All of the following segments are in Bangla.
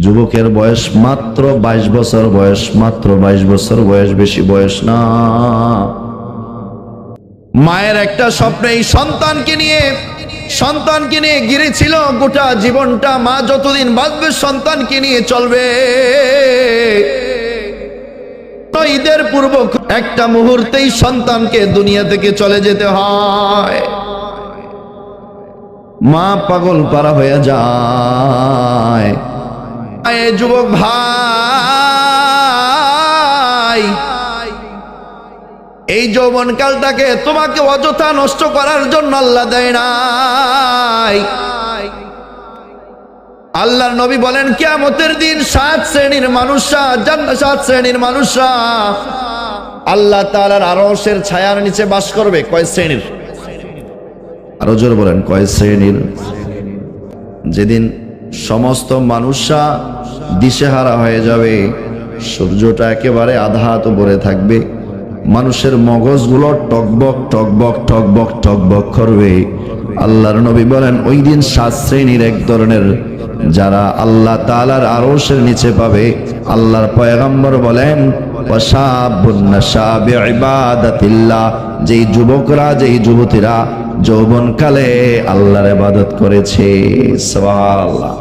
যুবকের বয়স মাত্র 22 বছর বয়স, মাত্র 22 বছর বয়স, বেশি বয়স না। মায়ের একটা স্বপ্ন, এই সন্তানকে নিয়ে গিরেছিল গোটা জীবনটা। মা যতদিন বাঁচবে সন্তানকে নিয়ে চলবে। ঈদের পূর্ব একটা মুহূর্তেই সন্তানকে দুনিয়া থেকে চলে যেতে হয়। মা পাগল পারা হয়ে যায়। যুবক ভাই, এই যৌবনকালটাকে তোমাকে অযথা নষ্ট করার জন্য আল্লাহ দেয় নাই। আল্লাহর নবী বলেন, কিয়ামতের দিন 7 শ্রেণীর মানুষরা, 7 শ্রেণীর মানুষরা আল্লাহ তাআলার আরশের ছায়ার নিচে বাস করবে। কয় শ্রেণীর? আরো জোরে বলেন, কয় শ্রেণীর? যেদিন সমস্ত মানুষরা দিশেহারা হয়ে যাবে, সূর্যটা একেবারে আধা হাত উপরে থাকবে, মানুষের মগজগুলো টকবক টকবক টকবক টকবক করবে। আল্লাহর নবী বলেন, ওই দিন 7 শ্রেণীর এক ধরনের যারা আল্লাহ তাআলার আরশের নিচে পাবে। আল্লাহর পয়গম্বর বলেন, ওয়াশাবুন নাশা বিইবাদাতিল্লাহ, যেই যুবকরা, যেই যুবতীরা যৌবনকালে আল্লাহর ইবাদত করেছে। সুবহানাল্লাহ।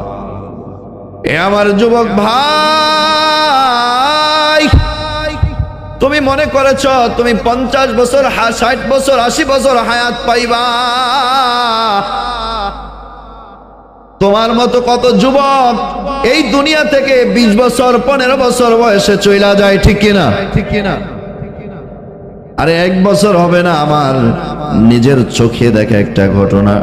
এ আমার যুবক ভাই, তুমি মনে করেছ তুমি 50 বছর, 60 বছর, 80 বছর হায়াত পাইবা। তোমার মতো কত যুবক এই দুনিয়া থেকে 20 বছর 15 বছর বয়সে চইলা যায়, ঠিক কিনা? ঠিক কিনা? আরে 1 বছর হবে না, আমার নিজের চোখে দেখা একটা ঘটনা।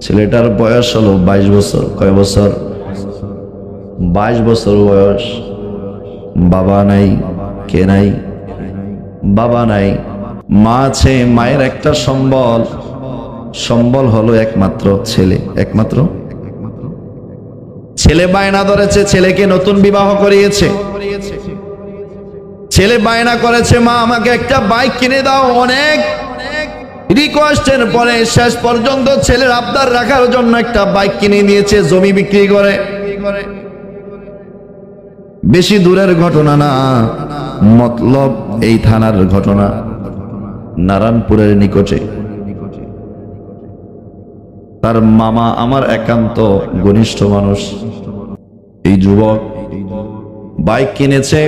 ছেলেটার বয়স হলো 22 বছর। কয় বছর? 22 বছর বয়স। বাবা নাই। কে নাই? বাবা নাই। মা আছে। মায়ের একটা সম্বল হলো একমাত্র ছেলে। একমাত্র ছেলে বায়না ধরেছে, ছেলেকে নতুন বিবাহ করিয়েছে। ছেলে বায়না করেছে, মা আমাকে একটা বাইক কিনে দাও। অনেক রিকোয়েস্টের পরে শেষ পর্যন্ত ছেলের আবদার রাখার জন্য একটা বাইক কিনে দিয়েছে, জমি বিক্রি করে। বেশি দূরের ঘটনা না, মতলব এই থানার ঘটনা, নারায়ণপুরের নিকটে। তার মামা আমার একান্ত ঘনিষ্ঠ মানুষ। এই যুবক বাইক কিনেছে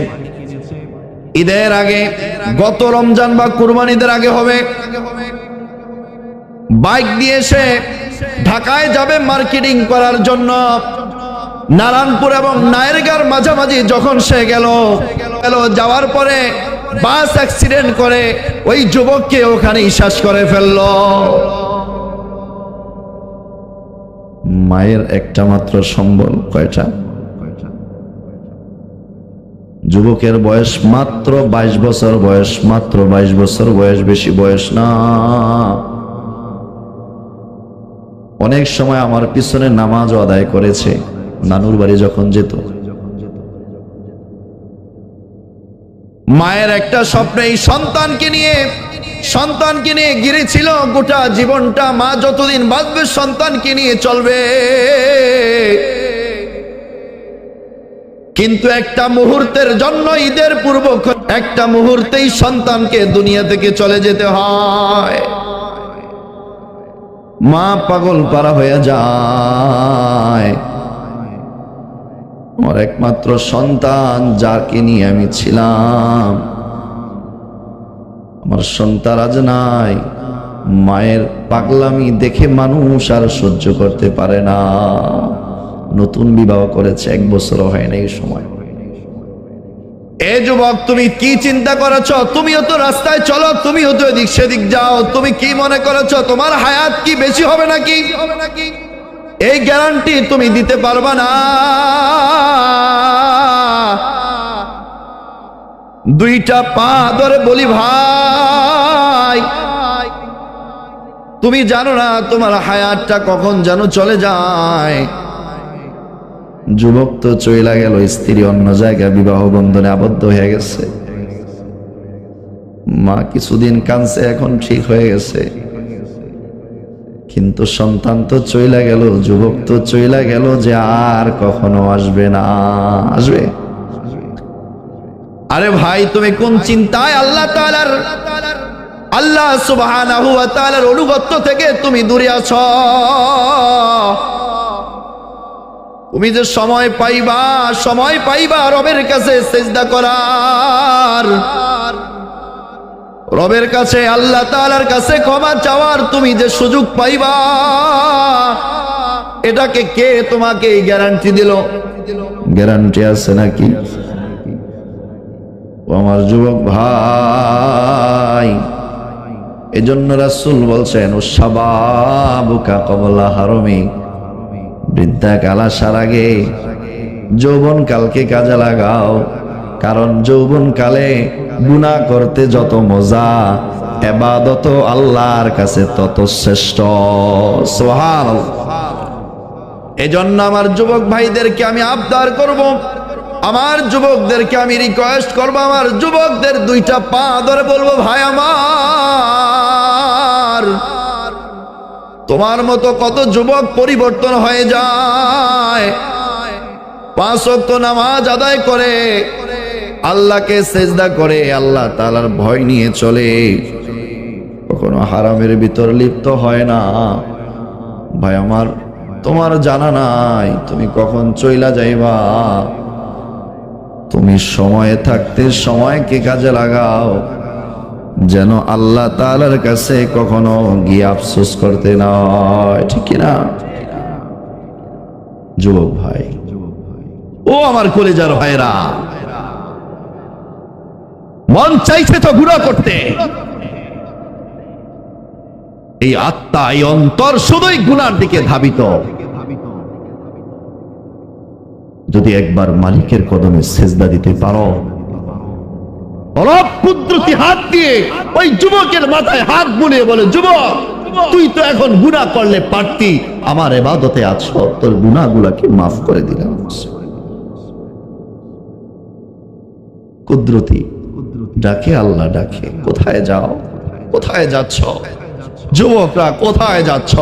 ঈদের আগে, গত রমজান বা কুরবানিদের আগে হবে। বাইক দিয়ে সে ঢাকায় যাবে মার্কেটিং করার জন্য। নারায়ণপুর এবং নায়ারগাঁর মাঝামাঝি যখন সে গেল, যাওয়ার পরে বাস অ্যাক্সিডেন্ট করে ওই যুবককে ওখানেই শেষ করে ফেলল। মায়ের একটা মাত্র সম্বল। কয়টা? যুবকের বয়স মাত্র 22 বছর বয়স, মাত্র 22 বছর বয়স, বেশি বয়স না। অনেক সময় আমার পিছনে নামাজও আদায় করেছে নানুর বাড়ি যখন যেত। মায়ের একটা স্বপ্ন, এই সন্তানকে নিয়ে গিরেছিল গোটা জীবনটা। মা যতদিন বাঁচবে সন্তানকে নিয়ে চলবে। কিন্তু একটা মুহূর্তের জন্য, ঈদের পূর্ব একটা মুহূর্তেই সন্তানকে দুনিয়া থেকে চলে যেতে হয়। মা পাগল পারা হয়ে যায়। আমার একমাত্র সন্তান, যাকে নিয়ে আমি ছিলাম, আমার সন্তান আজ নাই। মায়ের পাগলামি দেখে মানুষ আর সহ্য করতে পারে না। নতুন বিবাহ করেছে, 1 বছরও হয় না এই সময়। এ যুবক, তুমি কি চিন্তা করেছ? তুমিও তো রাস্তায় চলো, তুমিও তো এদিক সেদিক যাও। তুমি কি মনে করেছ তোমার হায়াত কি বেশি হবে নাকি? এই গ্যারান্টি তুমি দিতে পারবা না। দুইটা পা ধরে বলি ভাই, তুমি জানো না তোমার হায়াতটা কখন যেন চলে যায়। যুবক তো চইলা গেল, স্ত্রী অন্য জায়গায় বিবাহ বন্ধনে আবদ্ধ হয়ে গেছে। মা কিছুদিন কাঁদছে, এখন ঠিক হয়ে গেছে। কিন্তু সন্তান তো চইলা গেল, যুবক তো চইলা গেল, যে আর কখনো আসবে না। আসবে? আরে ভাই, তুমি কোন চিন্তায় আল্লাহ সুবহানাহু ওয়া তাআলার অনুগত্য থেকে তুমি দূরে আছো? তুমি যে সময় পাইবা রবের কাছে সিজদা করার, রবের কাছে, আল্লাহ তাআলার কাছে ক্ষমা চাওয়ার তুমি যে সুযোগ পাইবা, এটাকে কে তোমাকে গ্যারান্টি দিল? গ্যারান্টি আছে নাকি? ও আমার যুবক ভাই, এজন্য রাসূল বলছেন, ও শাবাবুকা ক্বাবলা হারমি, বৃদ্ধাকাল আসার আগে যৌবন কালকে কাজে লাগাও। কারণ যৌবন কালে গুনাহ করতে যত মজা, ইবাদত আল্লাহর কাছে তত শ্রেষ্ঠ। সুবহানাল্লাহ। এজন্য আমার যুবক ভাইদেরকে আমি আবদার করব, আমার যুবকদেরকে আমি রিকোয়েস্ট করব, আমার যুবকদের দুইটা পা ধরে বলবো, ভাই আমার, তোমার মতো কত যুবক পরিবর্তন হয়ে যায়, 5 ওয়াক্ত নামাজ আদায় করে, আল্লাহকে সেজদা করে, আল্লাহ তাআলার ভয় নিয়ে চলে, কখনো হারামের ভিতর লিপ্ত হয় না। ভাই আমার, তোমার জানা নাই তুমি কখন চইলা যাইবা। তুমি সময়ে থাকতে সময়কে কাজে লাগাও, যেন আল্লাহ তাআলার কাছে কখনো গিয়ে আফসোস করতে না হয়। ঠিক কিনা যুবক ভাই? ও আমার কলেজার ভাইরা, মন চাইছে তো গুনাহ করতে, এই আত্মা, এই অন্তর শুধুই গুনার দিকে ধাবিত। যদি একবার মালিকের কদমে সেজদা দিতে পারো, রব কুদরতি হাত দিয়ে ওই যুবকের মাথায় হাত বুলিয়ে বলে, যুবক, তুই তো এখন গুনাহ করলে পারতি, আমার ইবাদতে আছো, তোর গুনাহগুলোকে মাফ করে দিলাম। কুদরতি ডাকে, আল্লাহ ডাকে, কোথায় যাও, কোথায় যাচ্ছ যুবকরা, কোথায় যাচ্ছ?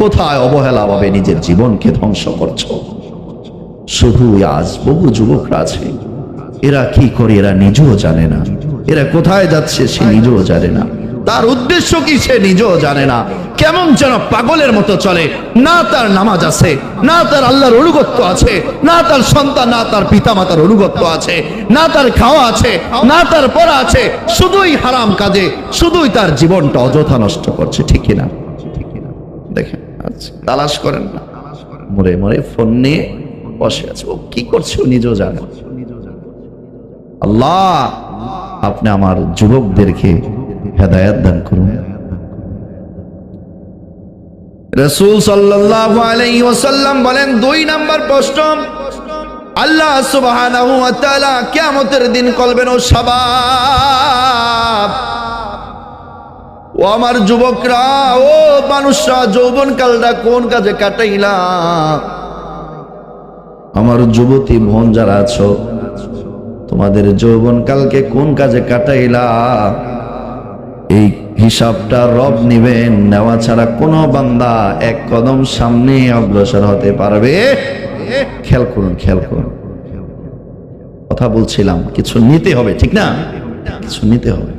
কোথায় অবহেলা ভাবে নিজের জীবনকে ধ্বংস করছো? শুধু আজ বহু যুবকরা আছে, এরা কি করে এরা নিজেও জানে না, এরা কোথায় যাচ্ছে সে নিজেও জানে না, তার উদ্দেশ্য কি সে নিজেও জানে না। কেমন যেন পাগলের মতো চলে, না তার নামাজ আছে, না তার আল্লাহর অনুগত্য আছে, না তার সন্তান, না তার পিতামাতার অনুগত্য আছে, না তার খাওয়া আছে, না তার পড়া আছে, শুধুই হারাম কাজে, শুধুই তার জীবনটা অযথা নষ্ট করছে। ঠিক কিনা? দেখেন, আচ্ছা তালাশ করেন না, মরে মরে ফোন নিয়ে বসে আছে, ও কি করছে ও নিজেও জানে। আল্লাহ আপনি আমার যুবকদেরকে হেদায়েত দান করুন। রাসূল সাল্লাল্লাহু আলাইহি ওয়াসাল্লাম বলেন, 2 নাম্বার প্রশ্ন, আল্লাহ সুবহানাহু ওয়া তাআলা কিয়ামতের দিন বলবেন, ও শাবাব, ও আমার যুবকরা, ও মানুষরা, যৌবন কালটা কোন কাজে কাটাইলা? আমার যুবতী বোন যারা আছো, তোমাদের যৌবন কালকে কোন কাজে কাটাইলা? এই হিসাবটা রব নিবেন, নেওয়া ছাড়া কোনো বান্দা এক কদম সামনে অগ্রসর হতে পারবে? খেয়াল করুন, খেয়াল করুন, কথা বলছিলাম, কিছু নিতে হবে, ঠিক না? কিছু নিতে হবে।